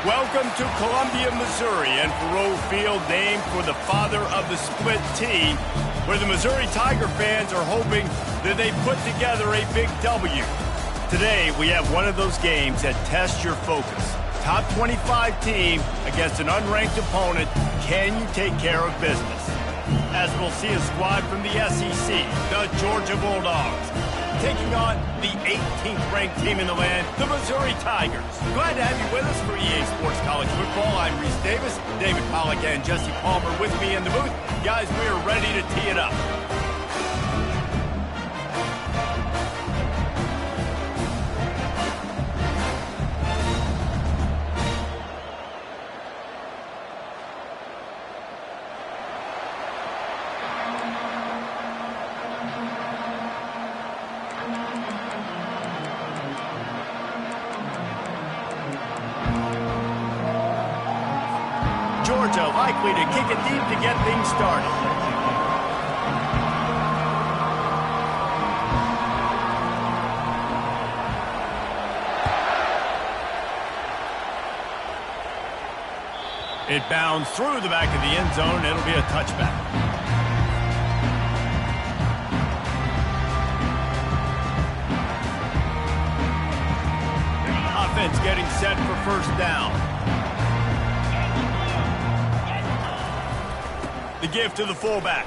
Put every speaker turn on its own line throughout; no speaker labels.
Welcome to Columbia, Missouri, and Faurot Field, named for the father of the split T, where the Missouri Tiger fans are hoping that they put together a big W. Today, we have one of those games that tests your focus. Top 25 team against an unranked opponent. Can you take care of business? As we'll see a squad from the SEC, the Georgia Bulldogs, taking on the 18th ranked team in the land, the Missouri Tigers. Glad to have you with us for EA Sports College Football. I'm Reese Davis, David Pollack, and Jesse Palmer with me in the booth. Guys, we are ready to tee it up. Georgia likely to kick it deep to get things started. It bounds through the back of the end zone. It'll be a touchback. Offense getting set for first down. The give to the fullback.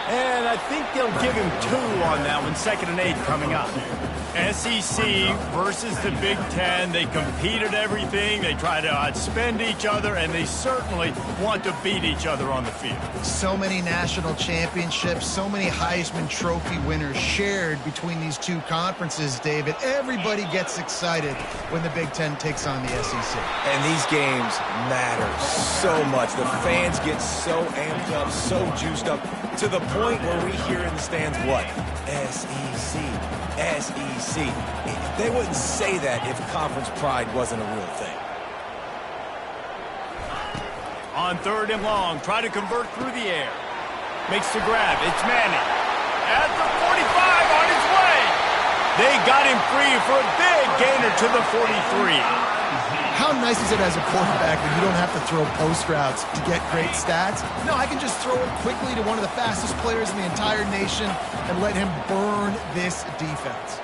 And I think they'll give him 2 on that one. 2nd and 8 coming up. SEC versus the Big Ten. They compete at everything. They try to outspend each other, and they certainly want to beat each other on the field.
So many national championships, so many Heisman Trophy winners shared between these two conferences, David. Everybody gets excited when the Big Ten takes on the SEC.
And these games matter so much. The fans get so amped up, so juiced up, to the point where we hear in the stands, what? SEC. SEC. They wouldn't say that if conference pride wasn't a real thing.
On 3rd and long, try to convert through the air. Makes the grab. It's Manning. At the 45 on his way. They got him free for a big gainer to the 43.
How nice is it as a quarterback when you don't have to throw post routes to get great stats? No, I can just throw it quickly to one of the fastest players in the entire nation and let him burn this defense.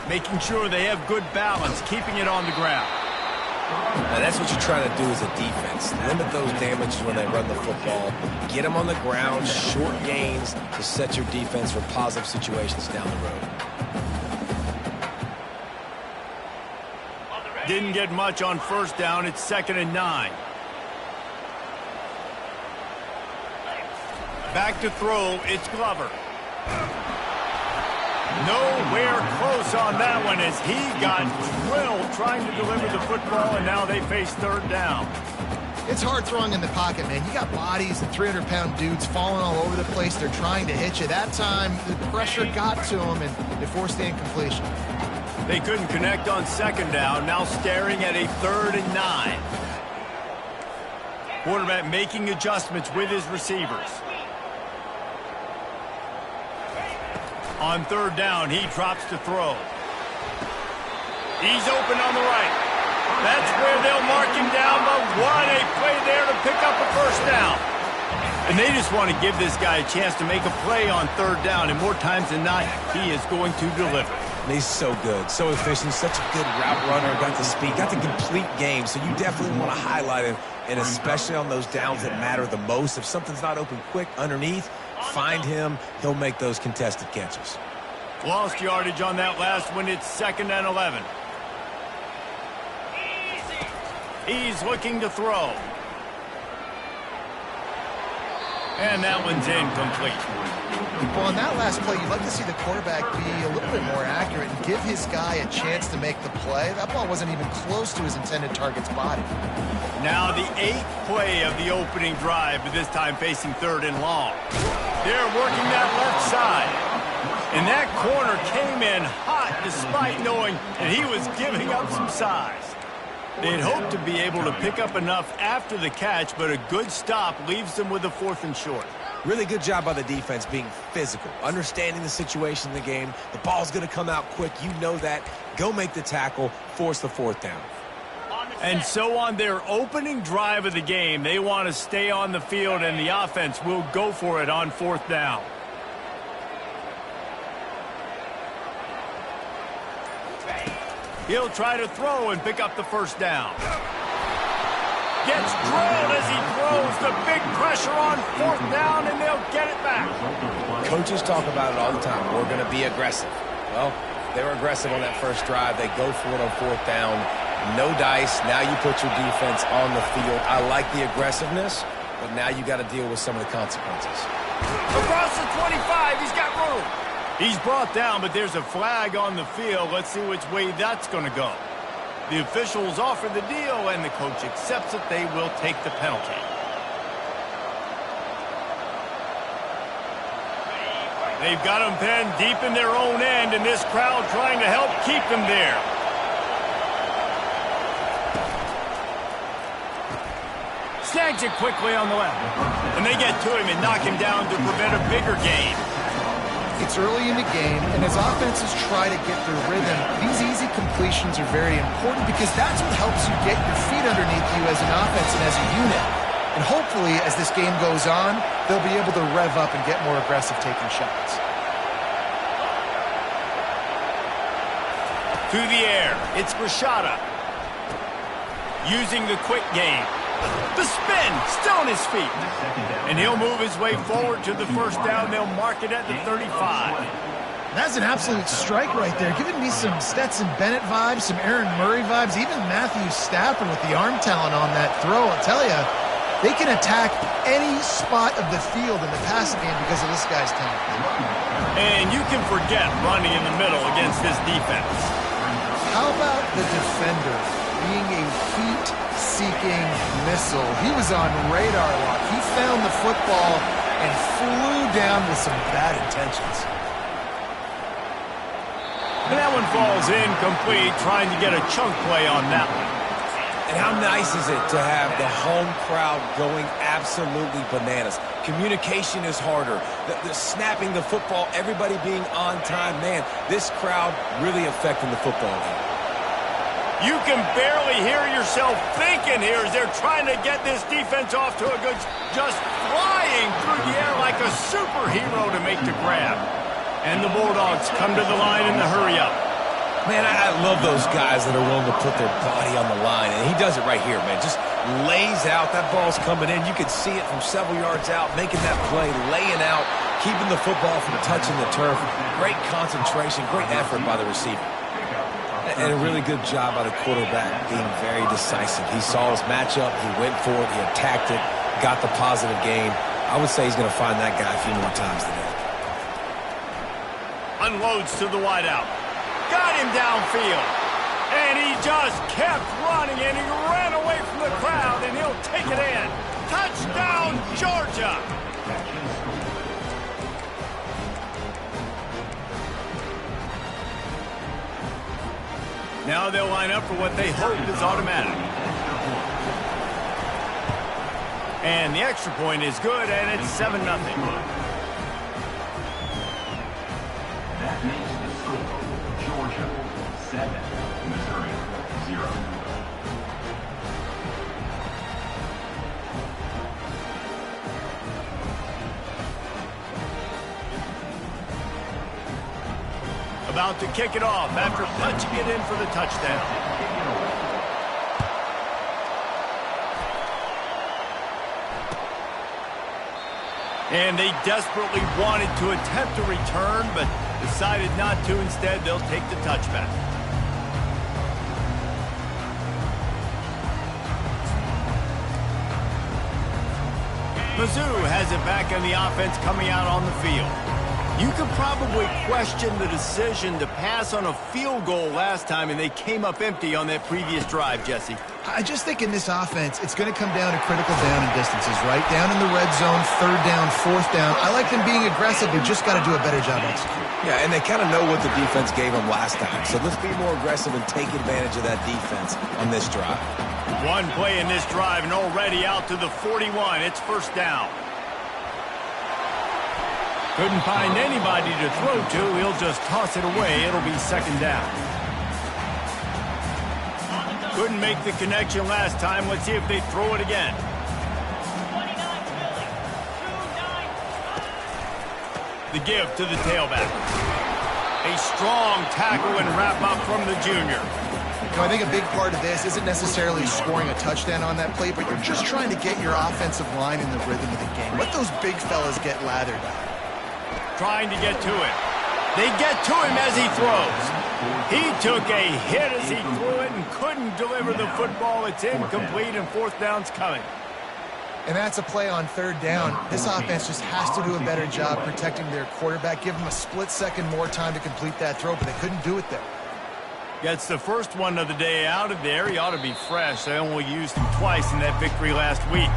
Making sure they have good balance, keeping it on the ground.
Now that's what you're trying to do as a defense. Limit those damages when they run the football. Get them on the ground, short gains to set your defense for positive situations down the road.
Didn't get much on first down. It's 2nd and 9. Back to throw. It's Glover. Nowhere close on that one as he got drilled trying to deliver the football, and now they face 3rd down.
It's hard throwing in the pocket, man. You got bodies and 300-pound dudes falling all over the place. They're trying to hit you. That time, the pressure got to them, and they forced the incompletion.
They couldn't connect on 2nd down. Now staring at a 3rd and 9. Quarterback making adjustments with his receivers. On 3rd down, he drops to throw. He's open on the right. That's where they'll mark him down, but what a play there to pick up a first down. And they just want to give this guy a chance to make a play on 3rd down, and more times than not, he is going to deliver.
He's so good, so efficient, such a good route runner, got the speed, got the complete game, so you definitely want to highlight him, and especially on those downs that matter the most. If something's not open quick underneath, find him, he'll make those contested catches.
Lost yardage on that last one. It's 2nd and 11. He's looking to throw. And that one's incomplete.
Well, on that last play, you'd like to see the quarterback be a little bit more accurate and give his guy a chance to make the play. That ball wasn't even close to his intended target's body.
Now the 8th play of the opening drive, but this time facing 3rd and long. They're working that left side. And that corner came in hot despite knowing that he was giving up some size. They'd hoped to be able to pick up enough after the catch, but a good stop leaves them with a 4th and short.
Really good job by the defense being physical, understanding the situation in the game. The ball's going to come out quick. You know that. Go make the tackle, force the fourth down.
And so on their opening drive of the game, they want to stay on the field, and the offense will go for it on fourth down. He'll try to throw and pick up the first down. Gets drilled as he throws. The big pressure on fourth down, and they'll get it back.
Coaches talk about it all the time. We're going to be aggressive. Well, they were aggressive on that first drive. They go for it on fourth down. No dice. Now you put your defense on the field. I like the aggressiveness, but now you got to deal with some of the consequences.
Across the 25, he's got room. He's brought down, but there's a flag on the field. Let's see which way that's going to go. The officials offer the deal, and the coach accepts it. They will take the penalty. They've got them pinned deep in their own end, and this crowd trying to help keep them there. Snags it quickly on the left. And they get to him and knock him down to prevent a bigger gain.
It's early in the game, and as offenses try to get their rhythm, these easy completions are very important because that's what helps you get your feet underneath you as an offense and as a unit. And hopefully, as this game goes on, they'll be able to rev up and get more aggressive taking shots.
To the air, it's Rashada. Using the quick game. The spin, still on his feet. And he'll move his way forward to the first down. They'll mark it at the 35.
That's an absolute strike right there. Giving me some Stetson Bennett vibes, some Aaron Murray vibes, even Matthew Stafford with the arm talent on that throw. I'll tell you, they can attack any spot of the field in the passing game because of this guy's talent.
And you can forget running in the middle against this defense.
How about the defender being a heat-seeking missile? He was on radar lock. He found the football and flew down with some bad intentions.
And that one falls incomplete, trying to get a chunk play on that one.
And how nice is it to have the home crowd going absolutely bananas? Communication is harder. The snapping the football, everybody being on time. Man, this crowd really affecting the football game.
You can barely hear yourself thinking here as they're trying to get this defense off to a good, just flying through the air like a superhero to make the grab. And the Bulldogs come to the line in the hurry up.
Man, I love those guys that are willing to put their body on the line, and he does it right here, man. Just lays out. That ball's coming in. You can see it from several yards out, making that play, laying out, keeping the football from touching the turf. Great concentration, great effort by the receiver. And a really good job by the quarterback being very decisive. He saw his matchup, he went for it, he attacked it, got the positive gain. I would say he's going to find that guy a few more times today. Unloads
to the wideout. Got him downfield. And he just kept running, and he ran away from the crowd, and he'll take it in. Touchdown, Georgia! Now they'll line up for what they hope is automatic. And the extra point is good, and it's 7-0.
That makes the score Georgia 7, Missouri 0.
About to kick it off after punching it in for the touchdown. And they desperately wanted to attempt a return, but decided not to. Instead, they'll take the touchback. Mizzou has it back on the offense coming out on the field. You could probably question the decision to pass on a field goal last time, and they came up empty on that previous drive, Jesse.
I just think in this offense, it's going to come down to critical down and distances, right? Down in the red zone, third down, fourth down. I like them being aggressive. They've just got to do a better job executing.
Yeah, and they kind of know what the defense gave them last time. So let's be more aggressive and take advantage of that defense on this drive.
One play in this drive, and already out to the 41. It's first down. Couldn't find anybody to throw to. He'll just toss it away. It'll be second down. Couldn't make the connection last time. Let's see if they throw it again. The give to the tailback. A strong tackle and wrap-up from the junior.
You know, I think a big part of this isn't necessarily scoring a touchdown on that play, but you're just trying to get your offensive line in the rhythm of the game. Let those big fellas get lathered out.
Trying to get to him. They get to him as he throws. He took a hit as he threw it and couldn't deliver the football. It's incomplete, and fourth down's coming.
And that's a play on third down. This offense just has to do a better job protecting their quarterback. Give him a split second more time to complete that throw, but they couldn't do it there.
Gets the first one of the day out of there. He ought to be fresh. They only used him twice in that victory last week.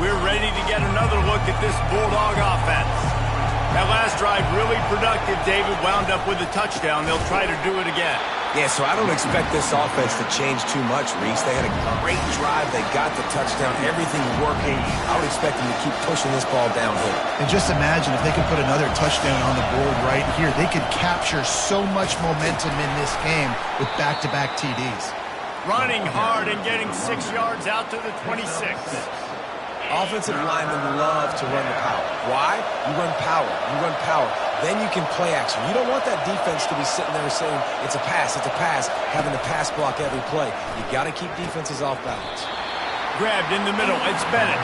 We're ready to get another look at this Bulldog offense. That last drive really productive. David wound up with a touchdown. They'll try to do it again.
Yeah, so I don't expect this offense to change too much, Reese. They had a great drive. They got the touchdown. Everything working. I would expect them to keep pushing this ball downhill.
And just imagine if they could put another touchdown on the board right here. They could capture so much momentum in this game with back-to-back TDs.
Running hard and getting 6 yards out to the 26.
Offensive linemen love to run the power. Why? You run power. You run power. Then you can play action. You don't want that defense to be sitting there saying, it's a pass, having to pass block every play. You got to keep defenses off balance.
Grabbed in the middle. It's Bennett.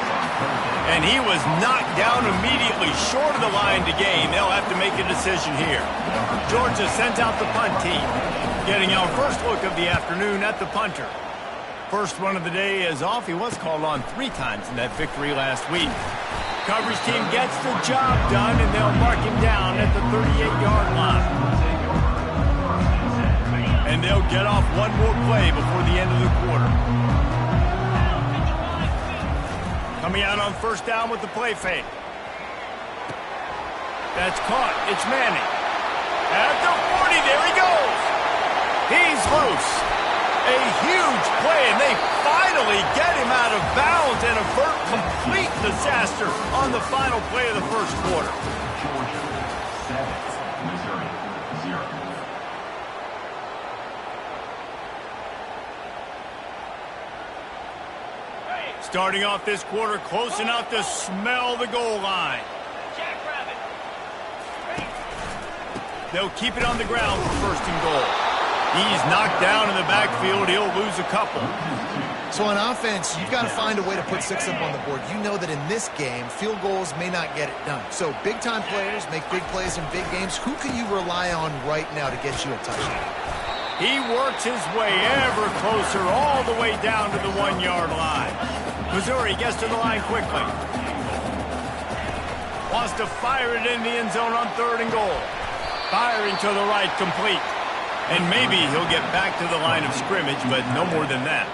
And he was knocked down immediately short of the line to gain. They'll have to make a decision here. Georgia sent out the punt team. Getting our first look of the afternoon at the punter. First one of the day is off. He was called on 3 times in that victory last week. Coverage team gets the job done, and they'll mark him down at the 38-yard line. And they'll get off one more play before the end of the quarter. Coming out on first down with the play fake. That's caught. It's Manning. At the 40, there he goes. He's loose. A huge play, and they finally get him out of bounds and avert complete disaster on the final play of the first quarter.
Georgia 7, Missouri 0.
Starting off this quarter close enough to smell the goal line. They'll keep it on the ground for first and goal. He's knocked down in the backfield. He'll lose a couple.
So on offense, you've got to find a way to put 6 up on the board. You know that in this game, field goals may not get it done. So big-time players make big plays in big games. Who can you rely on right now to get you a touchdown?
He works his way ever closer all the way down to the 1-yard line. Missouri gets to the line quickly. Wants to fire it in the end zone on third and goal. Firing to the right, complete. And maybe he'll get back to the line of scrimmage, but no more than that.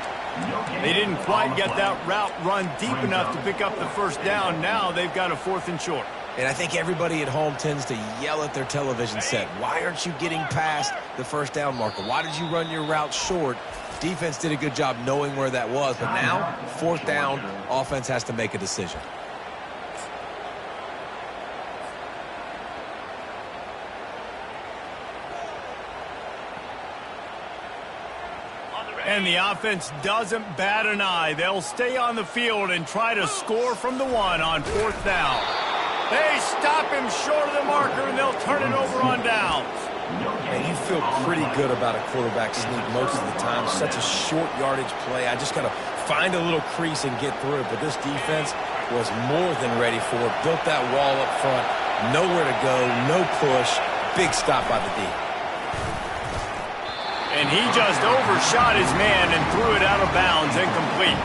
They didn't quite get that route run deep enough to pick up the first down. Now they've got a 4th and short.
And I think everybody at home tends to yell at their television set. Why aren't you getting past the first down marker? Why did you run your route short? Defense did a good job knowing where that was. But now, 4th down, offense has to make a decision.
And the offense doesn't bat an eye. They'll stay on the field and try to score from the 1 on 4th down. They stop him short of the marker, and they'll turn it over on downs.
And you feel pretty good about a quarterback sneak most of the time. Such a short yardage play. I just got to find a little crease and get through it. But this defense was more than ready for it. Built that wall up front. Nowhere to go. No push. Big stop by the D.
And he just overshot his man and threw it out of bounds, incomplete.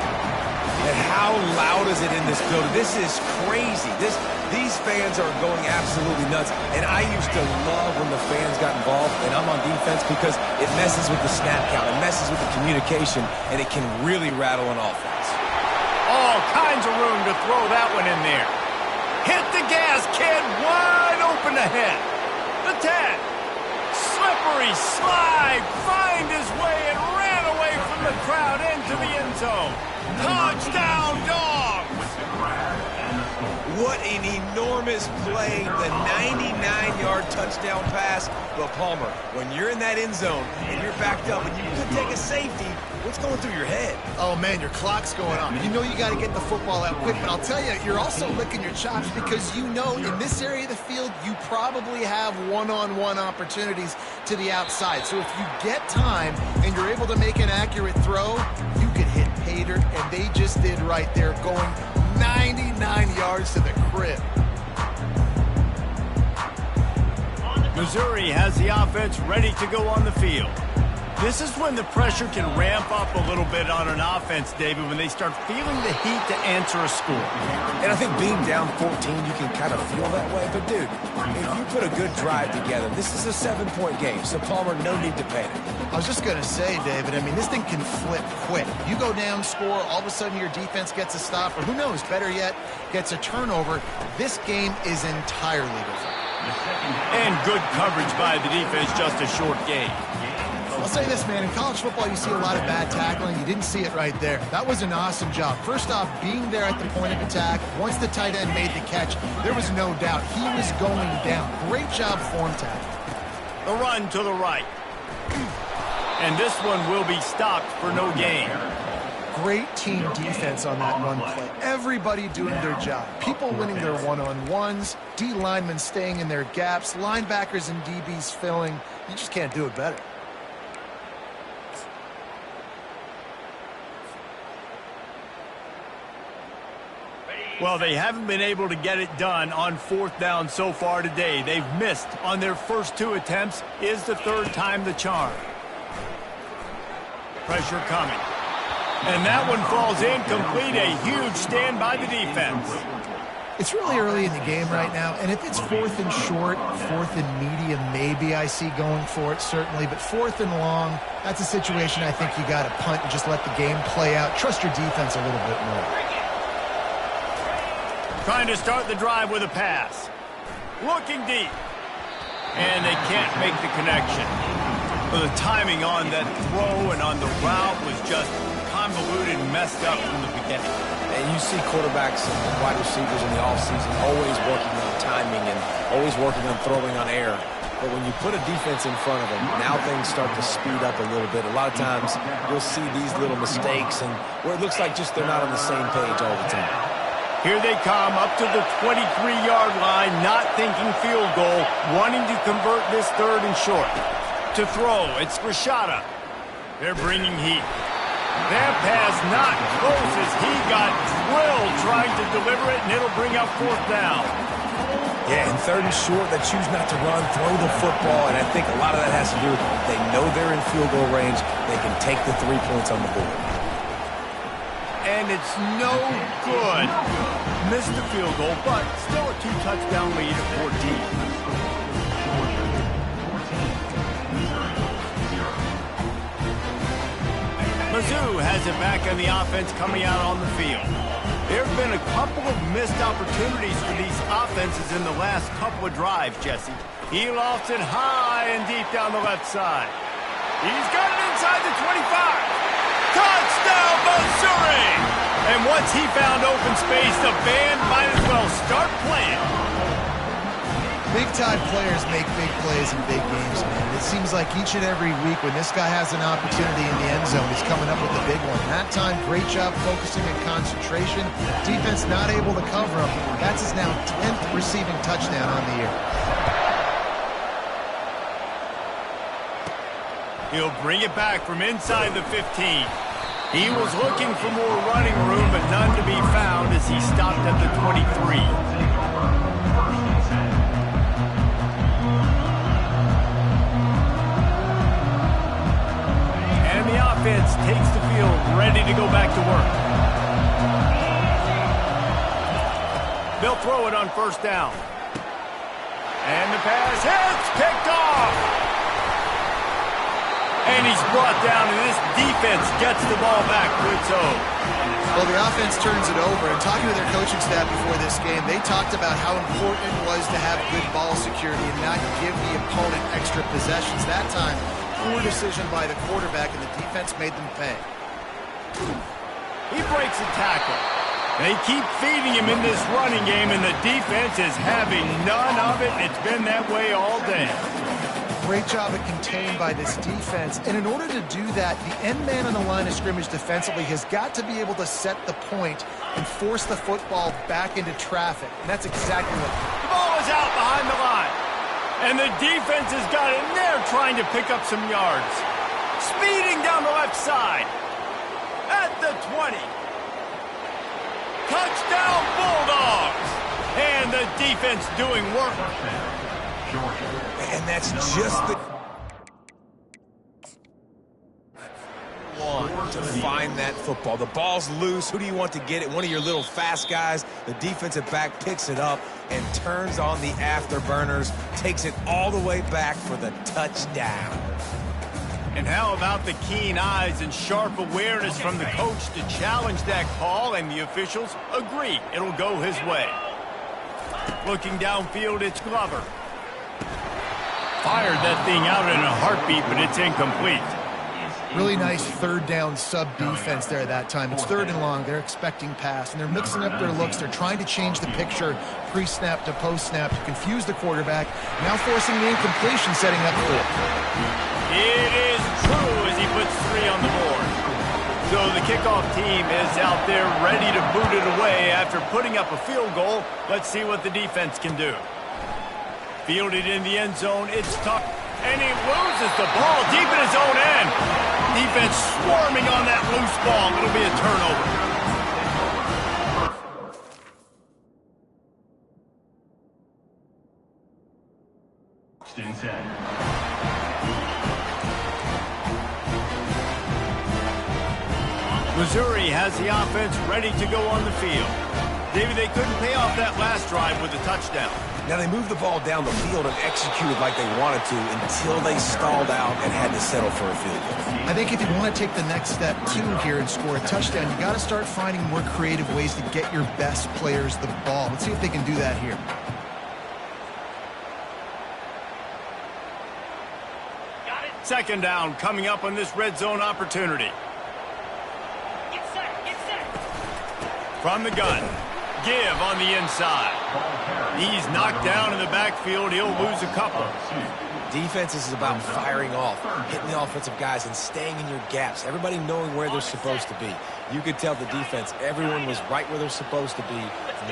And how loud is it in this building? This is crazy. These fans are going absolutely nuts. And I used to love when the fans got involved, and I'm on defense, because it messes with the snap count. It messes with the communication, and it can really rattle an offense.
All kinds of room to throw that one in there. Hit the gas, kid. Wide open ahead. The 10. Slippery slide. Find his way and ran away from the crowd into the end zone. Touchdown, Dogs.
What an enormous play, the 99-yard touchdown pass. But Palmer, when you're in that end zone and you're backed up and you could take a safety, what's going through your head?
Oh, man, your clock's going on. You know you got to get the football out quick, but I'll tell you, you're also licking your chops because you know in this area of the field, you probably have one-on-one opportunities to the outside. So if you get time and you're able to make an accurate throw, you could hit pay dirt, and they just did right there, going 99 yards to the crib.
Missouri has the offense ready to go on the field. This is when the pressure can ramp up a little bit on an offense, David, when they start feeling the heat to answer a score.
And I think being down 14, you can kind of feel that way. But, dude, if you put a good drive together, this is a 7-point game. So, Palmer, no need to panic.
I was just going to say, David, I mean, this thing can flip quick. You go down, score, all of a sudden your defense gets a stop, or who knows, better yet, gets a turnover. This game is entirely different.
And good coverage by the defense, just a short game.
I'll say this, man, in college football, you see a lot of bad tackling. You didn't see it right there. That was an awesome job. First off, being there at the point of attack. Once the tight end made the catch, there was no doubt he was going down. Great job form tackling.
The run to the right. And this one will be stopped for no gain.
Great team defense on that run play. Everybody doing their job. People winning their one-on-ones, D linemen staying in their gaps, linebackers and DBs filling. You just can't do it better.
Well, they haven't been able to get it done on 4th down so far today. They've missed on their first 2 attempts. Is the 3rd time the charm. Pressure coming. And that one falls incomplete. A huge stand by the defense.
It's really early in the game right now, and if it's 4th and short, 4th and medium, maybe I see going for it, certainly. But 4th and long, that's a situation I think you got to punt and just let the game play out. Trust your defense a little bit more.
Trying to start the drive with a pass. Looking deep. And they can't make the connection. Well, the timing on that throw and on the route was just convoluted and messed up from the beginning.
And you see quarterbacks and wide receivers in the offseason always working on timing and always working on throwing on air. But when you put a defense in front of them, now things start to speed up a little bit. A lot of times you'll see these little mistakes and where it looks like just they're not on the same page all the time.
Here they come up to the 23-yard line, not thinking field goal, wanting to convert this 3rd and short. To throw, it's Rashada. They're bringing heat. That pass not close as he got drilled trying to deliver it, and it'll bring up 4th down.
Yeah, and 3rd and short, they choose not to run, throw the football, and I think a lot of that has to do with they know they're in field goal range. They can take the 3 points on the board.
And it's no good. Missed the field goal, but still a 2-touchdown lead at 14. Mizzou has it back on the offense coming out on the field. There have been a couple of missed opportunities for these offenses in the last couple of drives, Jesse. He lofts it high and deep down the left side. He's got it inside the 25. Touchdown, Missouri! And once he found open space, the band might as well start playing.
Big-time players make big plays in big games, man. It seems like each and every week when this guy has an opportunity in the end zone, he's coming up with a big one. That time, great job focusing and concentration. Defense not able to cover him. That's his now 10th receiving touchdown on the year.
He'll bring it back from inside the 15. He was looking for more running room, but none to be found as he stopped at the 23. And the offense takes the field, ready to go back to work. They'll throw it on 1st down. And the pass hits, picked off. And he's brought down, and this defense gets the ball back to its own.
Well, the offense turns it over, and talking to their coaching staff before this game, they talked about how important it was to have good ball security and not give the opponent extra possessions. That time, poor decision by the quarterback, and the defense made them pay.
He breaks a tackle. They keep feeding him in this running game, and the defense is having none of it. It's been that way all day.
Great job of contained by this defense. And in order to do that, the end man on the line of scrimmage defensively has got to be able to set the point and force the football back into traffic. And that's exactly what...
The ball is out behind the line. And the defense has got in there trying to pick up some yards. Speeding down the left side. At the 20. Touchdown Bulldogs. And the defense doing work.
And that's just the one to find that football. The ball's loose. Who do you want to get it? One of your little fast guys. The defensive back picks it up and turns on the afterburners, takes it all the way back for the touchdown.
And how about the keen eyes and sharp awareness from the coach to challenge that call, and the officials agree it'll go his way. Looking downfield, it's Glover. Fired that thing out in a heartbeat, but it's incomplete.
Really nice third down sub-defense there that time. It's third and long. They're expecting pass, and they're mixing up their looks. They're trying to change the picture pre-snap to post-snap to confuse the quarterback, now forcing the incompletion, setting up for it.
It is true as he puts 3 on the board. So the kickoff team is out there ready to boot it away after putting up a field goal. Let's see what the defense can do. Fielded in the end zone, it's tough. And he loses the ball deep in his own end. Defense swarming on that loose ball. It'll be a turnover. Missouri has the offense ready to go on the field. David, they couldn't pay off that last drive with a touchdown.
Now they moved the ball down the field and executed like they wanted to until they stalled out and had to settle for a field goal.
I think if you want to take the next step, too, here and score a touchdown, you got to start finding more creative ways to get your best players the ball. Let's see if they can do that here.
Second down coming up on this red zone opportunity. From the gun, give on the inside. He's knocked down in the backfield. He'll lose a couple.
Defense is about firing off, hitting the offensive guys, and staying in your gaps. Everybody knowing where they're supposed to be. You could tell the defense, everyone was right where they're supposed to be,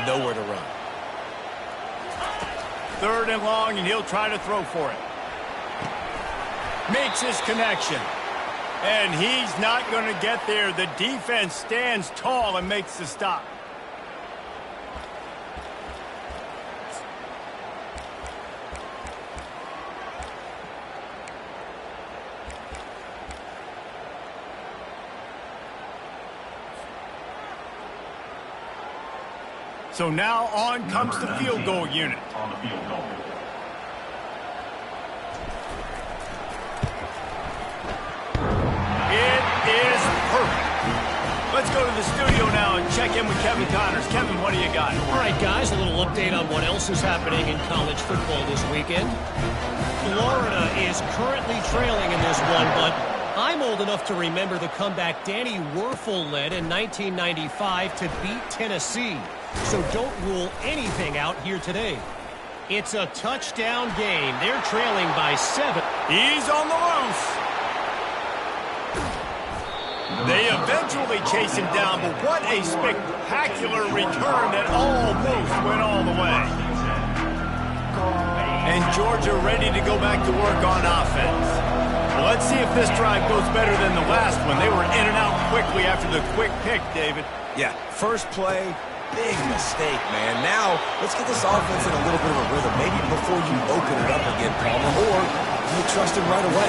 nowhere to run.
Third and long, and he'll try to throw for it. Makes his connection. And he's not going to get there. The defense stands tall and makes the stop. So now on comes the field goal unit.
On the field goal.
It is perfect. Let's go to the studio now and check in with Kevin Connors. Kevin, what do you got?
All right, guys, a little update on what else is happening in college football this weekend. Florida is currently trailing in this one, but I'm old enough to remember the comeback Danny Werfel led in 1995 to beat Tennessee. So don't rule anything out here today. It's a touchdown game. They're trailing by 7.
He's on the loose. They eventually chase him down, but what a spectacular return that almost went all the way. And Georgia ready to go back to work on offense. Well, let's see if this drive goes better than the last one. They were in and out quickly after the quick pick, David.
Yeah, first play, big mistake, man. Now, let's get this offense in a little bit of a rhythm. Maybe before you open it up again, Palmer, or you trust him right away.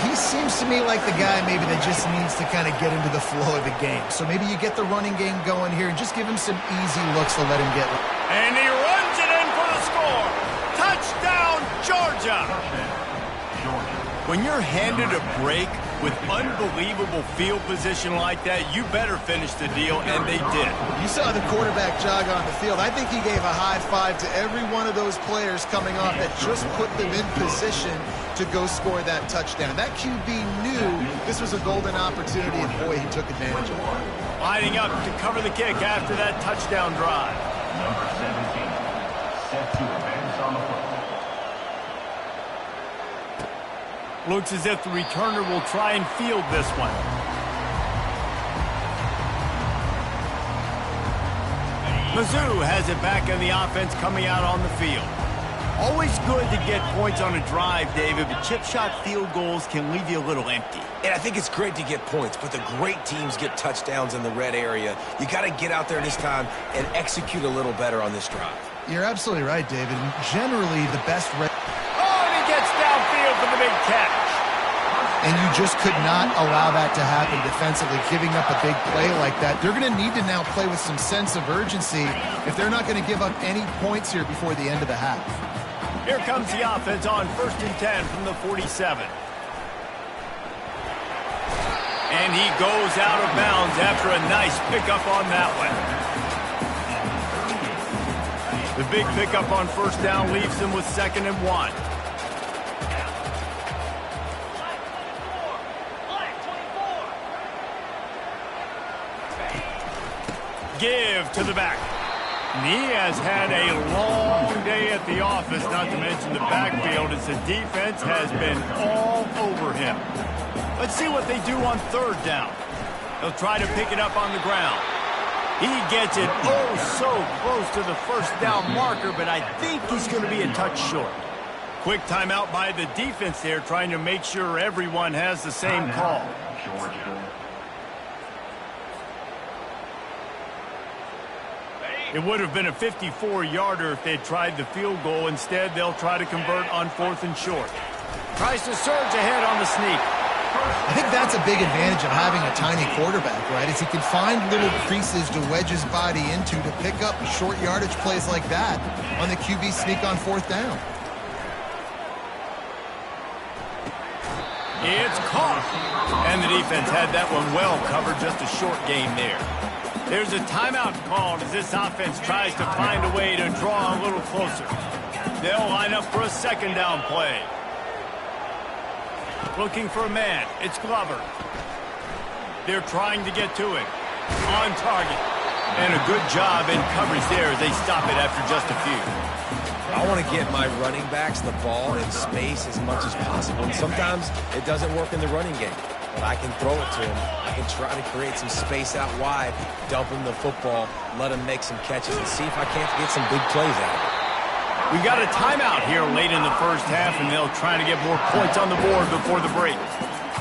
He seems to me like the guy maybe that just needs to kind of get into the flow of the game. So maybe you get the running game going here and just give him some easy looks to let him get.
And he runs it in for the score. Touchdown, Georgia. When you're handed a break, With unbelievable field position like that, you better finish the deal, and they did.
You saw the quarterback jog on the field. I think he gave a high five to every one of those players coming off that just put them in position to go score that touchdown. That QB knew this was a golden opportunity, and boy, he took advantage of it.
Lining up to cover the kick after that touchdown drive.
Number 17, set to advance on the football.
Looks as if the returner will try and field this one. Mizzou has it back in the offense coming out on the field. Always good to get points on a drive, David, but chip shot field goals can leave you a little empty.
And I think it's great to get points, but the great teams get touchdowns in the red area. You got to get out there this time and execute a little better on this drive.
You're absolutely right, David. Generally, the best red...
Oh, and he gets downfield for the big catch.
And you just could not allow that to happen defensively, giving up a big play like that. They're going to need to now play with some sense of urgency if they're not going to give up any points here before the end of the half.
Here comes the offense on 1st and 10 from the 47. And he goes out of bounds after a nice pickup on that one. The big pickup on 1st down leaves them with 2nd and 1. Give to the back. Nceaa's had a long day at the office, not to mention the backfield, as the defense has been all over him. Let's see what they do on 3rd down. They'll try to pick it up on the ground. He gets it oh so close to the 1st down marker, but I think he's going to be a touch short. Quick timeout by the defense there, trying to make sure everyone has the same call.
Georgia.
It would have been a 54-yarder if they'd tried the field goal. Instead, they'll try to convert on 4th and short. Tries to surge ahead on the sneak.
I think that's a big advantage of having a tiny quarterback, right? Is he can find little creases to wedge his body into to pick up short yardage plays like that on the QB sneak on 4th down.
It's caught. And the defense had that one well covered, just a short game there. There's a timeout called as this offense tries to find a way to draw a little closer. They'll line up for a 2nd down play. Looking for a man. It's Glover. They're trying to get to him. On target. And a good job in coverage there as they stop it after just a few.
I want to get my running backs the ball in space as much as possible. And sometimes it doesn't work in the running game. But I can throw it to him. I can try to create some space out wide, dump him the football, let him make some catches, and see if I can't get some big plays out of it.
We got a timeout here late in the 1st half, and they'll try to get more points on the board before the break.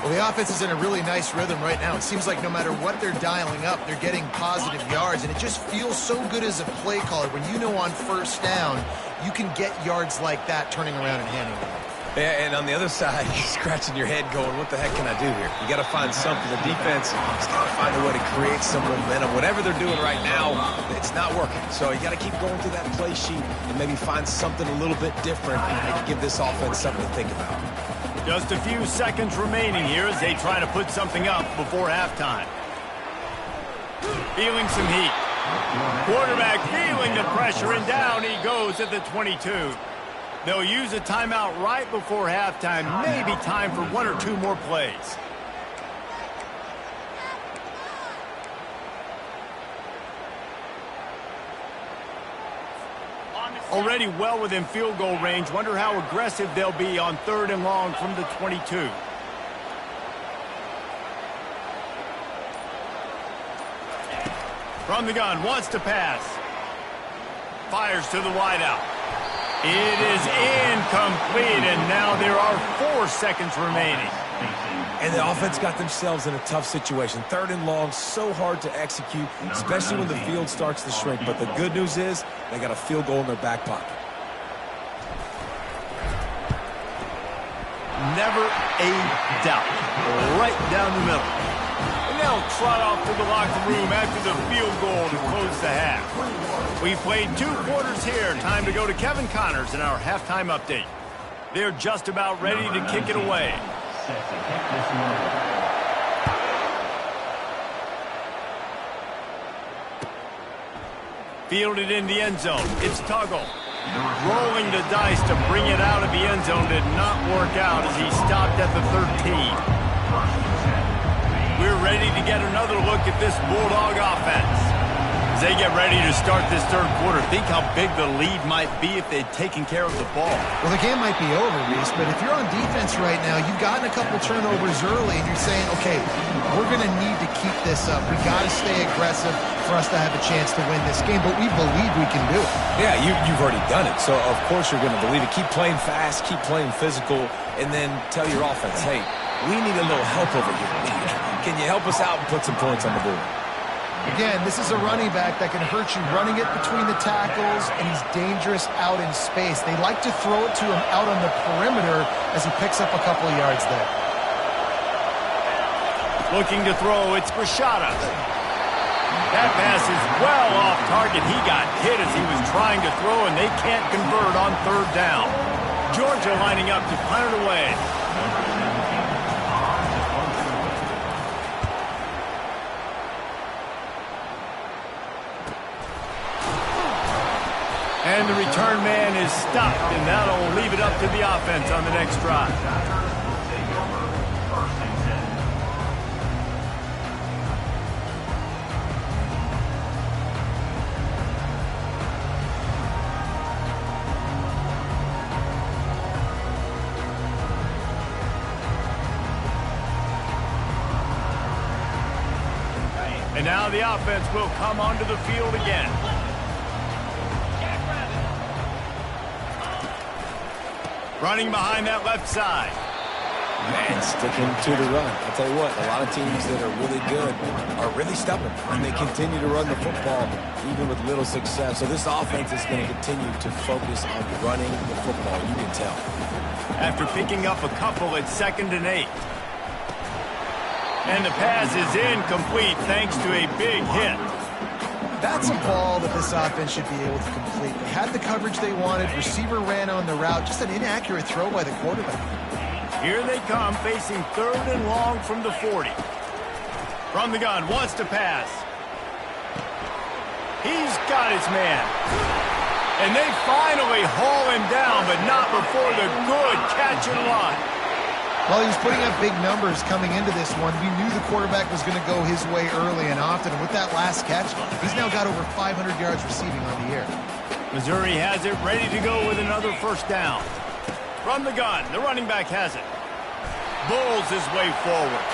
Well, the offense is in a really nice rhythm right now. It seems like no matter what they're dialing up, they're getting positive yards, and it just feels so good as a play caller when you know on 1st down you can get yards like that turning around and handing it.
Yeah, and on the other side, you're scratching your head going, what the heck can I do here? You got to find something. The defense has got to find a way to create some momentum. Whatever they're doing right now, it's not working. So you got to keep going through that play sheet and maybe find something a little bit different and give this offense something to think about.
Just a few seconds remaining here as they try to put something up before halftime. Feeling some heat. Quarterback feeling the pressure, and down he goes at the 22. They'll use a timeout right before halftime. Maybe time for 1 or 2 more plays. Already well within field goal range. Wonder how aggressive they'll be on 3rd and long from the 22. From the gun, wants to pass. Fires to the wideout. It is incomplete, and now there are 4 seconds remaining.
And the offense got themselves in a tough situation. 3rd and long, so hard to execute, especially when the field starts to shrink. But the good news is they got a field goal in their back pocket.
Never a doubt. Right down the middle. And they'll trot off to the locker room after the field goal to close the half. We've played 2 quarters here. Time to go to Kevin Connors in our halftime update. They're just about ready to kick it away.
Set to kick this one.
Fielded in the end zone. It's Tuggle. Rolling the dice to bring it out of the end zone did not work out as he stopped at the 13. We're ready to get another look at this Bulldog offense. As they get ready to start this third quarter, think how big the lead might be if they'd taken care of the ball.
Well, the game might be over, Reese, but if you're on defense right now, you've gotten a couple turnovers early, and you're saying, okay, we're going to need to keep this up. We got to stay aggressive for us to have a chance to win this game, but we believe we can do it.
Yeah, you've already done it, so of course you're going to believe it. Keep playing fast, keep playing physical, and then tell your offense, hey, we need a little help over here. Can you help us out and put some points on the board?
Again, this is a running back that can hurt you running it between the tackles, and he's dangerous out in space. They like to throw it to him out on the perimeter as he picks up a couple of yards there.
Looking to throw, it's Rashada. That pass is well off target. He got hit as he was trying to throw, and they can't convert on third down. Georgia lining up to punt it away. And the return man is stopped, and that'll leave it up to the offense on the next drive. And now the offense will come onto the field again. Running behind that left side.
Man, sticking to the run. I'll tell you what, a lot of teams that are really good are really stubborn, and they continue to run the football even with little success. So this offense is going to continue to focus on running the football, you can tell.
After picking up a couple, it's 2nd and 8. And the pass is incomplete thanks to a big hit.
That's a ball that this offense should be able to complete. They had the coverage they wanted. Receiver ran on the route. Just an inaccurate throw by the quarterback.
Here they come, facing 3rd and long from the 40. From the gun, wants to pass. He's got his man. And they finally haul him down, but not before the good catch and run.
Well, he was putting up big numbers coming into this one. We knew the quarterback was going to go his way early and often. And with that last catch, he's now got over 500 yards receiving on the year.
Missouri has it ready to go with another first down. From the gun, the running back has it. Bulls his way forward.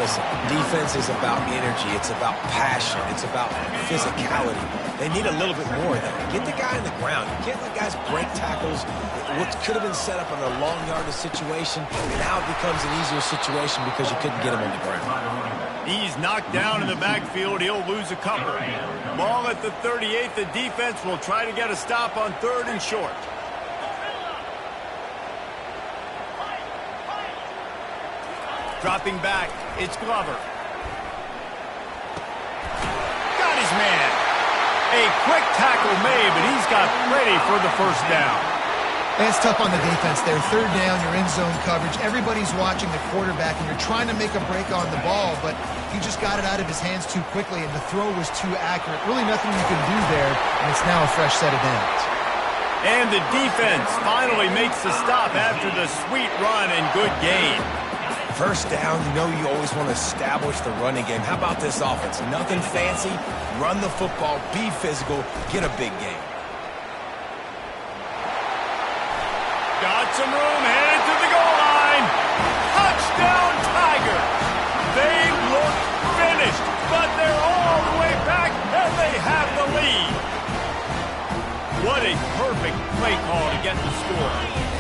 Listen, defense is about energy. It's about passion. It's about physicality. They need a little bit more of that. Get the guy on the ground. You can't let guys break tackles. What could have been set up in a long yardage situation, now it becomes an easier situation because you couldn't get him on the ground.
He's knocked down in the backfield. He'll lose a couple. Ball at the 38. The defense will try to get a stop on 3rd and short. Dropping back, it's Glover. Got his man. A quick tackle made, but he's got ready for the first down.
It's tough on the defense there. 3rd down, you're in zone coverage. Everybody's watching the quarterback, and you're trying to make a break on the ball, but he just got it out of his hands too quickly, and the throw was too accurate. Really nothing you can do there, and it's now a fresh set of downs.
And the defense finally makes the stop after the sweet run and good gain.
First down, you know you always want to establish the running game. How about this offense? Nothing fancy. Run the football, be physical, get a big game.
Got some room, headed to the goal line. Touchdown, Tiger. They look finished, but they're all the way back, and they have the lead. What a perfect play call to get the score.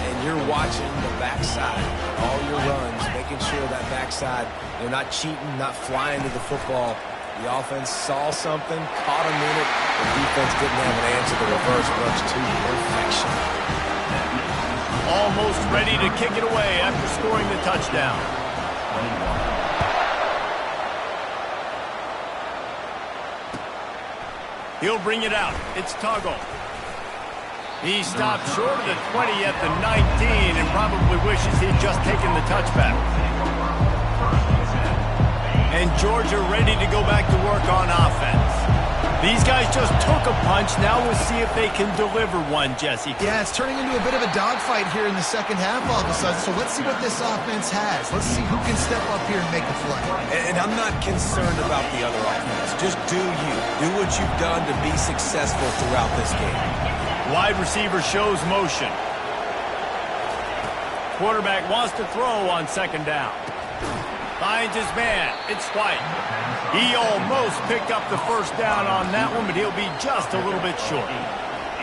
And you're watching the backside, all your runs, making sure that backside, they're not cheating, not flying to the football. The offense saw something, caught them in it. The defense didn't have an answer. The reverse runs to perfection.
Almost ready to kick it away after scoring the touchdown. He'll bring it out. It's Tuggle. He stopped short of the 20 at the 19 and probably wishes he'd just taken the touchback. And Georgia ready to go back to work on offense. These guys just took a punch. Now we'll see if they can deliver one, Jesse.
Yeah, it's turning into a bit of a dogfight here in the second half all of a sudden. So let's see what this offense has. Let's see who can step up here and make a play.
And I'm not concerned about the other offense. Just do you. Do what you've done to be successful throughout this game.
Wide receiver shows motion. Quarterback wants to throw on second down. Finds his man. It's White. He almost picked up the first down on that one, but he'll be just a little bit short.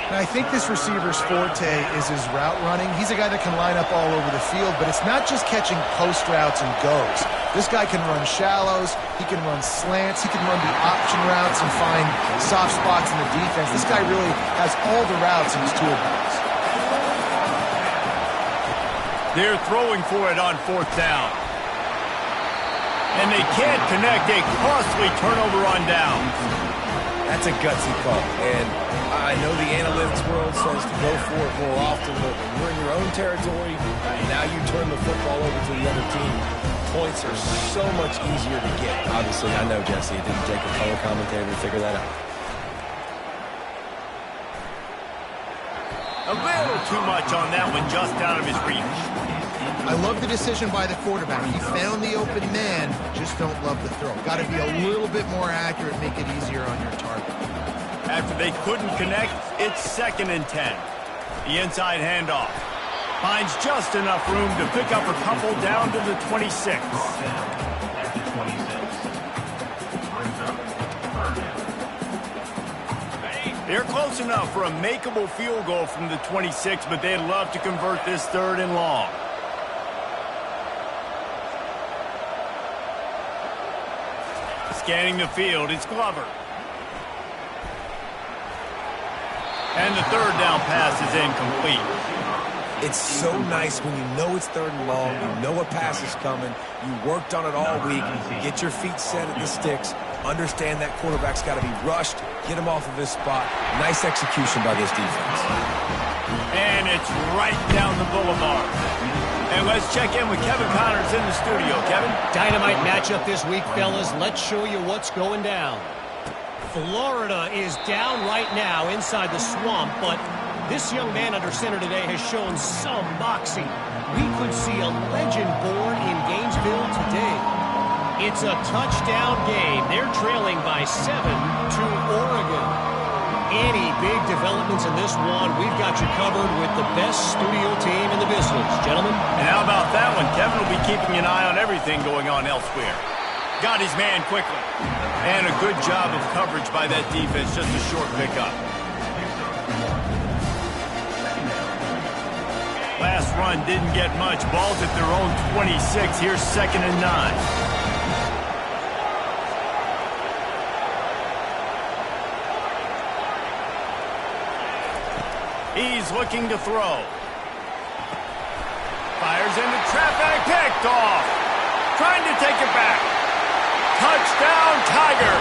And I think this receiver's forte is his route running. He's a guy that can line up all over the field, but it's not just catching post routes and goes. This guy can run shallows, he can run slants, he can run the option routes and find soft spots in the defense. This guy really has all the routes in his toolbox.
They're throwing for it on fourth down. And they can't connect. A costly turnover on downs.
That's a gutsy call. And I know the analytics world says to go for it more often, but when you're in your own territory, now you turn the football over to the other team. Points are so much easier to get. Obviously, I know, Jesse, it didn't take a color commentator to figure that out.
A little too much on that one, just out of his reach.
I love the decision by the quarterback. He found the open man, just don't love the throw. Got to be a little bit more accurate, make it easier on your target.
After they couldn't connect, it's 2nd and 10. The inside handoff. Finds just enough room to pick up a couple down to the 26.
At the 26. Brings up third.
They're close enough for a makeable field goal from the 26, but they'd love to convert this 3rd and long. Scanning the field, it's Glover. And the 3rd down pass is incomplete.
It's so nice when you know it's 3rd and long, you know a pass is coming, you worked on it all week, get your feet set at the sticks, understand that quarterback's got to be rushed, get him off of his spot. Nice execution by this defense.
And it's right down the boulevard. And let's check in with Kevin Connors in the studio. Kevin?
Dynamite matchup this week, fellas. Let's show you what's going down. Florida is down right now inside the swamp, but this young man under center today has shown some moxie. We could see a legend born in Gainesville today. It's a touchdown game. They're trailing by 7 to Oregon. Any big developments in this one, we've got you covered with the best studio team in the business, gentlemen.
And how about that one? Kevin will be keeping an eye on everything going on elsewhere. Got his man quickly. And a good job of coverage by that defense. Just a short pickup. Last run didn't get much. Ball's at their own 26. Here's 2nd and 9. He's looking to throw. Fires into traffic. Picked off. Trying to take it back. Touchdown, Tiger.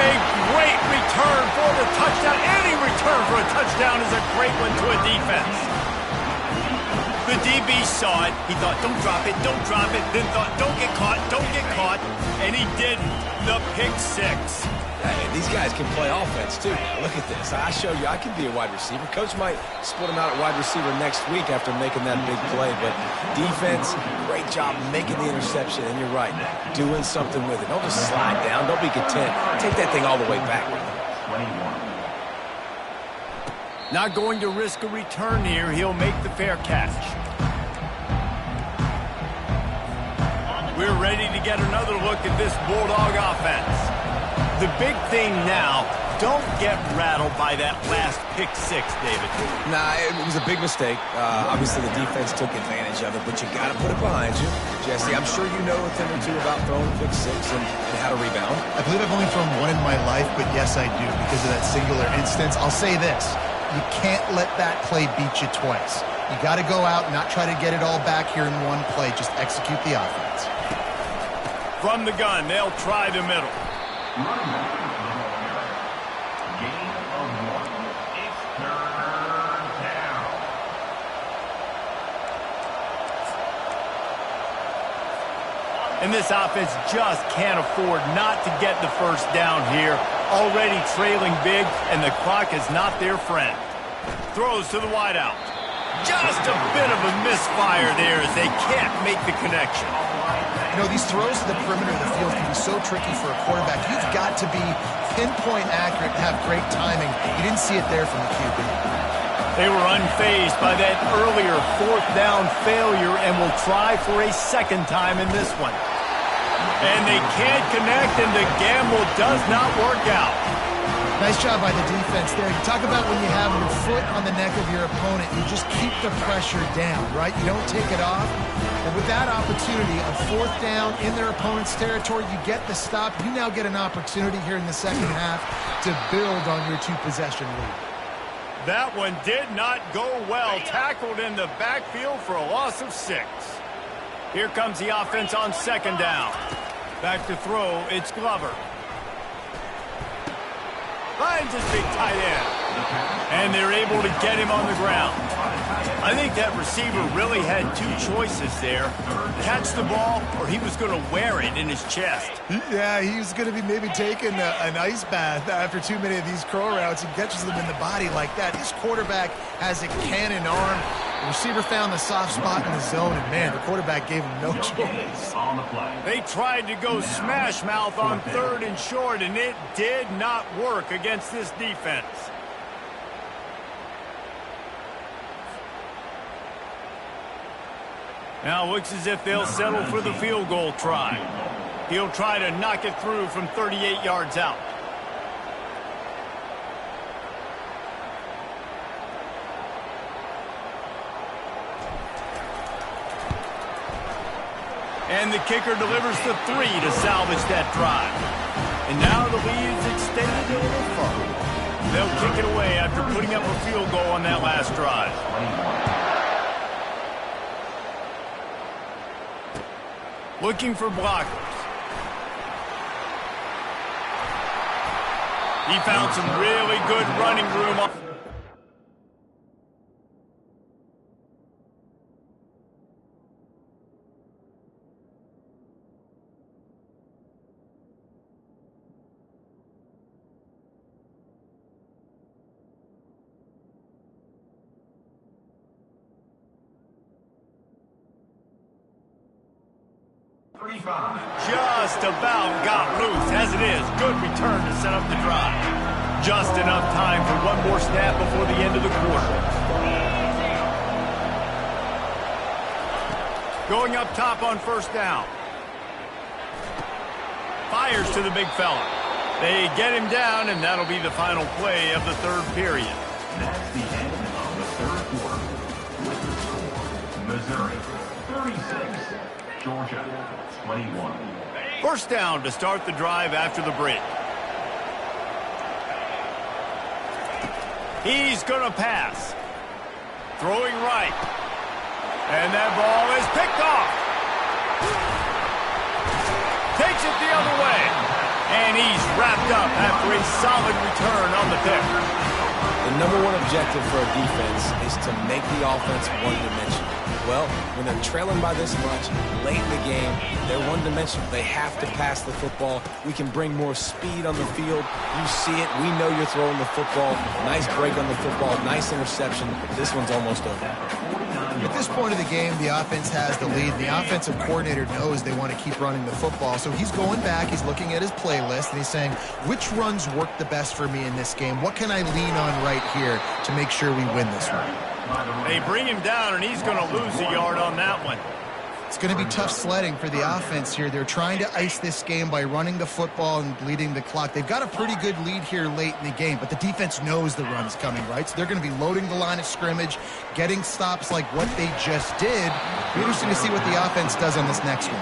A great return for the touchdown. Any return for a touchdown is a great one to a defense. The DB saw it. He thought, don't drop it, don't drop it. Then thought, don't get caught, don't get caught. And he didn't. The pick 6.
Hey, these guys can play offense, too. Look at this. I show you I can be a wide receiver. Coach might split him out at wide receiver next week after making that big play. But defense, great job making the interception. And you're right, doing something with it. Don't just slide down. Don't be content. Take that thing all the way back.
21.
Not going to risk a return here. He'll make the fair catch. We're ready to get another look at this Bulldog offense. The big thing now, don't get rattled by that last pick 6, David.
Nah, it was a big mistake. Obviously, the defense took advantage of it, but you got to put it behind you. Jesse, I'm sure you know a thing or two about throwing pick 6 and how to rebound.
I believe I've only thrown one in my life, but yes, I do because of that singular instance. I'll say this. You can't let that play beat you twice. You got to go out and not try to get it all back here in one play. Just execute the offense.
From the gun, they'll try the middle.
Gain of 1. It's 3rd down.
And this offense just can't afford not to get the first down here. Already trailing big, and the clock is not their friend. Throws to the wideout. Just a bit of a misfire there as they can't make the connection.
You know, these throws to the perimeter of the field can be so tricky for a quarterback. You've got to be pinpoint accurate and have great timing. You didn't see it there from the QB.
They were unfazed by that earlier fourth down failure and will try for a second time in this one. And they can't connect, and the gamble does not work out.
Nice job by the defense there. You talk about when you have your foot on the neck of your opponent, you just keep the pressure down, right? You don't take it off. And with that opportunity, a fourth down in their opponent's territory, you get the stop. You now get an opportunity here in the second half to build on your two-possession lead.
That one did not go well. Tackled in the backfield for a loss of 6. Here comes the offense on second down. Back to throw, it's Glover. Finds his big tight end. And they're able to get him on the ground. I think that receiver really had two choices there. Catch the ball, or he was going to wear it in his chest.
Yeah, he was going to be maybe taking an ice bath after too many of these curl routes. He catches them in the body like that. This quarterback has a cannon arm. The receiver found the soft spot in the zone, and, man, the quarterback gave him no choice.
They tried to go smash mouth on third and short, and it did not work against this defense. Now looks as if they'll settle for the field goal try. He'll try to knock it through from 38 yards out. And the kicker delivers the 3 to salvage that drive. And now the lead is extended a little further. They'll kick it away after putting up a field goal on that last drive. Looking for blockers. He found some really good running room. Just about got loose. As it is, good return to set up the drive. Just enough time for one more snap before the end of the quarter. Going up top on first down. Fires to the big fella. They get him down, and that'll be the final play of the third period.
That's the end of the third quarter. With the score, Missouri 36, Georgia 21.
First down to start the drive after the break. He's going to pass. Throwing right. And that ball is picked off. Takes it the other way. And he's wrapped up after a solid return on the pick.
The number one objective for a defense is to make the offense one-dimensional. Well, when they're trailing by this much, late in the game, they're one-dimensional. They have to pass the football. We can bring more speed on the field. You see it. We know you're throwing the football. Nice break on the football. Nice interception. This one's almost over.
At this point of the game, the offense has the lead. The offensive coordinator knows they want to keep running the football. So he's going back. He's looking at his playlist, and he's saying, which runs work the best for me in this game? What can I lean on right here to make sure we win this one?
They bring him down, and he's going to lose a yard on that one.
It's going to be tough sledding for the offense here. They're trying to ice this game by running the football and bleeding the clock. They've got a pretty good lead here late in the game, but the defense knows the run's coming, right? So they're going to be loading the line of scrimmage, getting stops like what they just did. It'll be interesting to see what the offense does on this next one.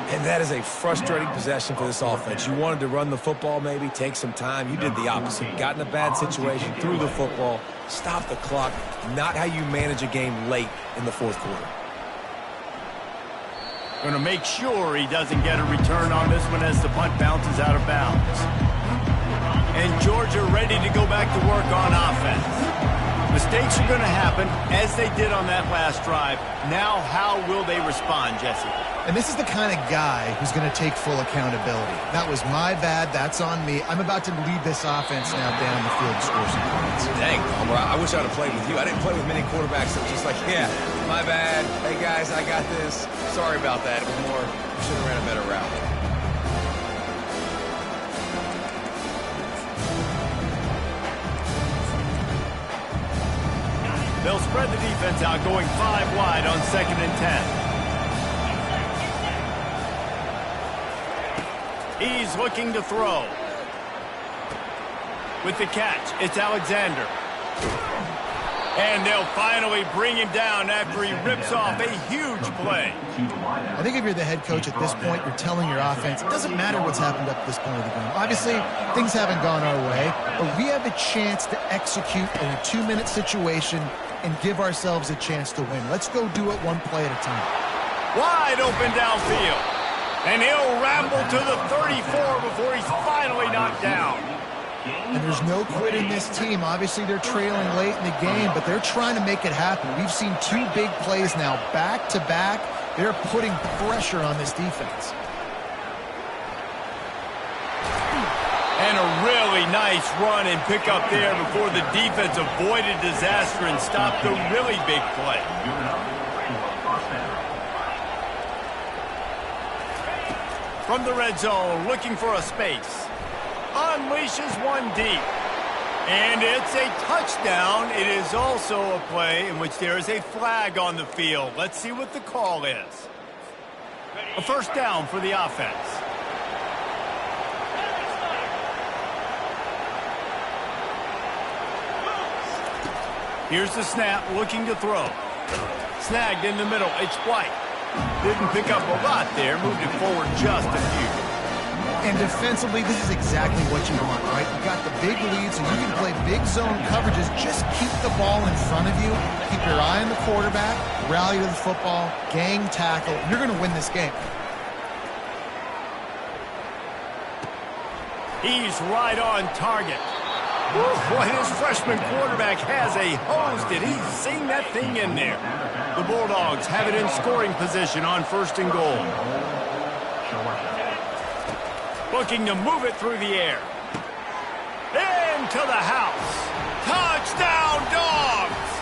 And that is a frustrating possession for this offense. You wanted to run the football maybe, take some time. You did the opposite. Got in a bad situation, threw the football, stopped the clock. Not how you manage a game late in the fourth quarter.
Going to make sure he doesn't get a return on this one as the punt bounces out of bounds. And Georgia ready to go back to work on offense. Mistakes are going to happen as they did on that last drive. Now how will they respond, Jesse?
And this is the kind of guy who's going to take full accountability. That was my bad. That's on me. I'm about to lead this offense now down the field to score some points.
Dang, Palmer, I wish I'd have played with you. I didn't play with many quarterbacks that were just like, yeah, my bad. Hey, guys, I got this. Sorry about that. It was more, should have ran a better route.
They'll spread the defense out, going 5 wide on 2nd and 10. He's looking to throw. With the catch, it's Alexander. And they'll finally bring him down after he rips off a huge play.
I think if you're the head coach at this point, you're telling your offense, it doesn't matter what's happened up to this point of the game. Obviously, things haven't gone our way, but we have a chance to execute in a 2-minute situation and give ourselves a chance to win. Let's go do it one play at a time.
Wide open downfield. And he'll ramble to the 34 before he's finally knocked down.
And there's no quit in this team. Obviously, they're trailing late in the game, but they're trying to make it happen. We've seen 2 big plays now, back-to-back. They're putting pressure on this defense.
And a really nice run and pick up there before the defense avoided disaster and stopped the really big play. From the red zone, looking for a space. Unleashes one deep. And it's a touchdown. It is also a play in which there is a flag on the field. Let's see what the call is. A first down for the offense. Here's the snap, looking to throw. Snagged in the middle. It's White. Didn't pick up a lot there. Moved it forward just a few.
And defensively, this is exactly what you want, right? You got the big lead, so you can play big zone coverages. Just keep the ball in front of you. Keep your eye on the quarterback. Rally to the football. Gang tackle. You're going to win this game.
He's right on target. Boy, his freshman quarterback has a hose. Did he sing that thing in there? The Bulldogs have it in scoring position on 1st and goal. Looking to move it through the air. Into the house. Touchdown, Dogs!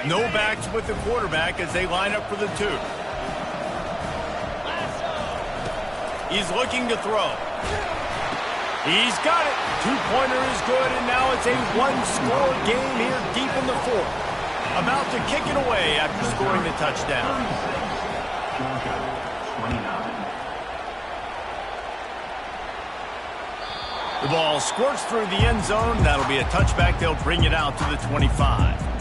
No backs with the quarterback as they line up for the 2. He's looking to throw. He's got it. 2-pointer is good, and now it's a 1-score game here deep in the 4th. About to kick it away after scoring the touchdown. The ball squirts through the end zone. That'll be a touchback. They'll bring it out to the 25.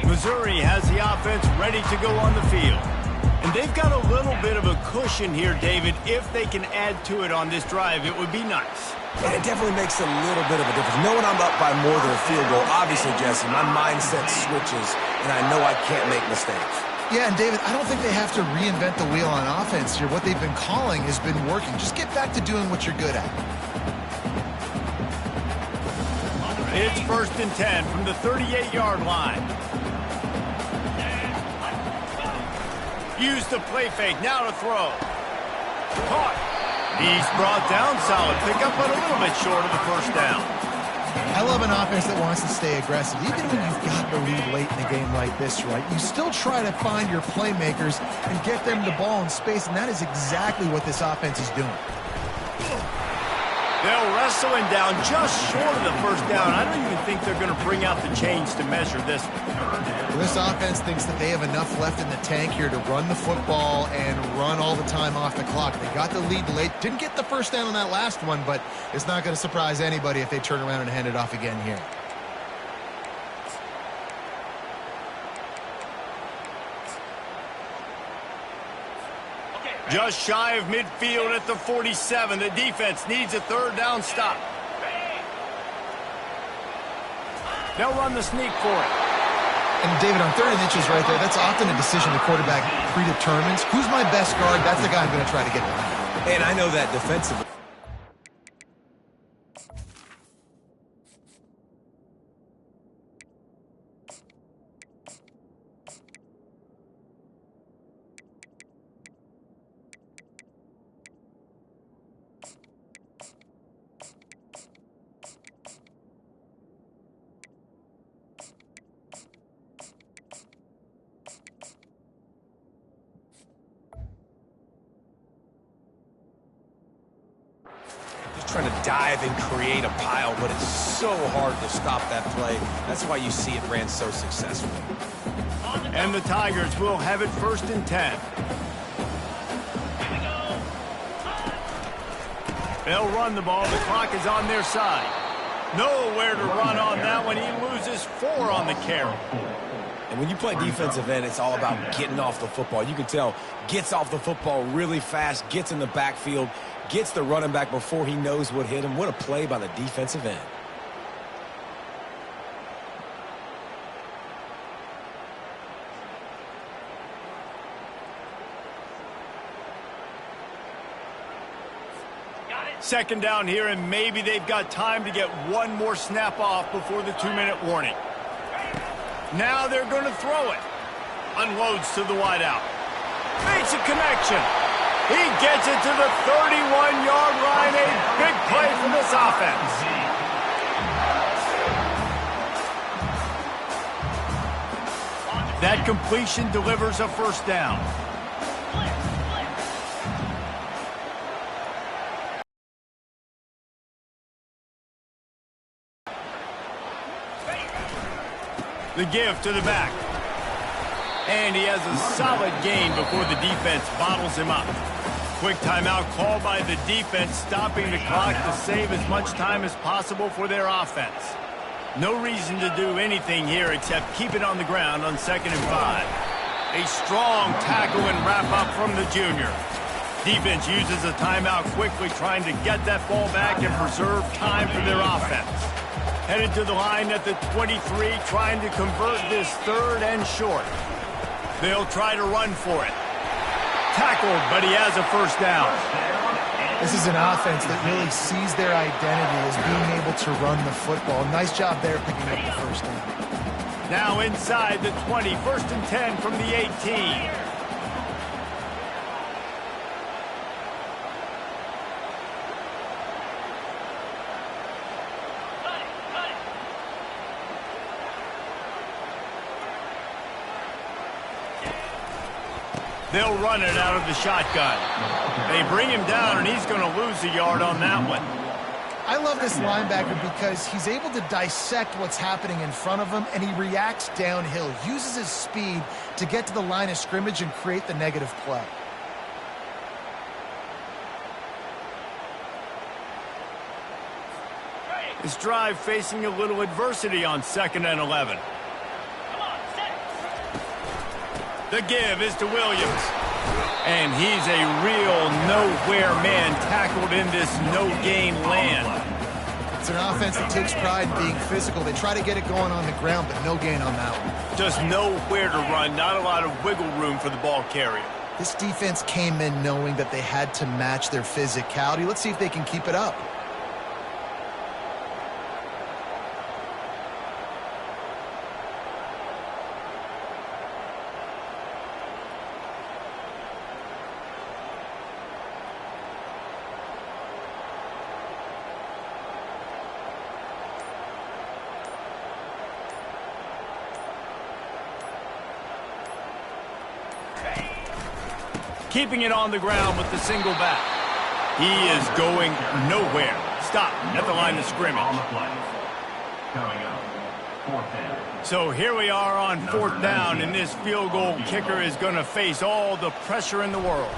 Missouri has the offense ready to go on the field. And they've got a little bit of a cushion here, David. If they can add to it on this drive, it would be nice.
And it definitely makes a little bit of a difference. Knowing I'm up by more than a field goal, obviously, Jesse, my mindset switches, and I know I can't make mistakes.
Yeah, and David, I don't think they have to reinvent the wheel on offense here. What they've been calling has been working. Just get back to doing what you're good at.
It's 1st and 10 from the 38-yard line. Use the play fake, now to throw. Caught. He's brought down, solid pickup, but a little bit short of the first down.
I love an offense that wants to stay aggressive. Even when you've got the lead late in a game like this, right, you still try to find your playmakers and get them the ball in space, and that is exactly what this offense is doing.
They'll wrestle him down just short of the first down. I don't even think they're going to bring out the chains to measure this one.
Well, this offense thinks that they have enough left in the tank here to run the football and run all the time off the clock. They got the lead late. Didn't get the first down on that last one, but it's not going to surprise anybody if they turn around and hand it off again here.
Just shy of midfield at the 47. The defense needs a 3rd down stop. They'll run the sneak for it.
And David, on 3rd and inches right there, that's often a decision the quarterback predetermines. Who's my best guard? That's the guy I'm going to try to get behind.
And I know that defensively. Trying to dive and create a pile, but it's so hard to stop that play. That's why you see it ran so successfully.
And the Tigers will have it 1st and 10. They'll run the ball. The clock is on their side. Nowhere to run on that one. He loses 4 on the carry.
And when you play defensive end, it's all about getting off the football. You can tell, gets off the football really fast, gets in the backfield, gets the running back before he knows what hit him. What a play by the defensive end.
Second down here, and maybe they've got time to get one more snap off before the 2-minute warning. Now they're going to throw it. Unloads to the wideout. Makes a connection. He gets it to the 31-yard line. A big play for this offense. That completion delivers a 1st down. The give to the back. And he has a solid gain before the defense bottles him up. Quick timeout called by the defense, stopping the clock to save as much time as possible for their offense. No reason to do anything here except keep it on the ground on 2nd and 5. A strong tackle and wrap up from the junior. Defense uses a timeout quickly, trying to get that ball back and preserve time for their offense. Headed to the line at the 23, trying to convert this 3rd and short. They'll try to run for it. Tackled, but he has a 1st down.
This is an offense that really sees their identity as being able to run the football. Nice job there picking up the 1st down.
Now inside the 20, 1st and 10 from the 18. They'll run it out of the shotgun. They bring him down, and he's going to lose a yard on that one.
I love this linebacker because he's able to dissect what's happening in front of him, and he reacts downhill, uses his speed to get to the line of scrimmage and create the negative play.
This drive facing a little adversity on 2nd and 11. The give is to Williams. And he's a real nowhere man tackled in this no-gain land.
It's an offense that takes pride in being physical. They try to get it going on the ground, but no gain on that one.
Just nowhere to run, not a lot of wiggle room for the ball carrier.
This defense came in knowing that they had to match their physicality. Let's see if they can keep it up.
Keeping it on the ground with the single back. He is going nowhere. Stop at the line of scrimmage.
Coming up, 4th down.
So here we are on 4th down, and this field goal kicker is going to face all the pressure in the world.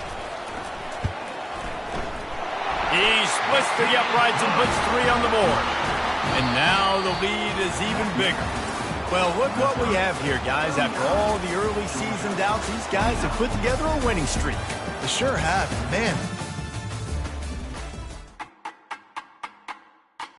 He splits the uprights and puts 3 on the board. And now the lead is even bigger. Well, look what we have here, guys. After all the early season doubts, these guys have put together a winning streak.
They sure have. Man,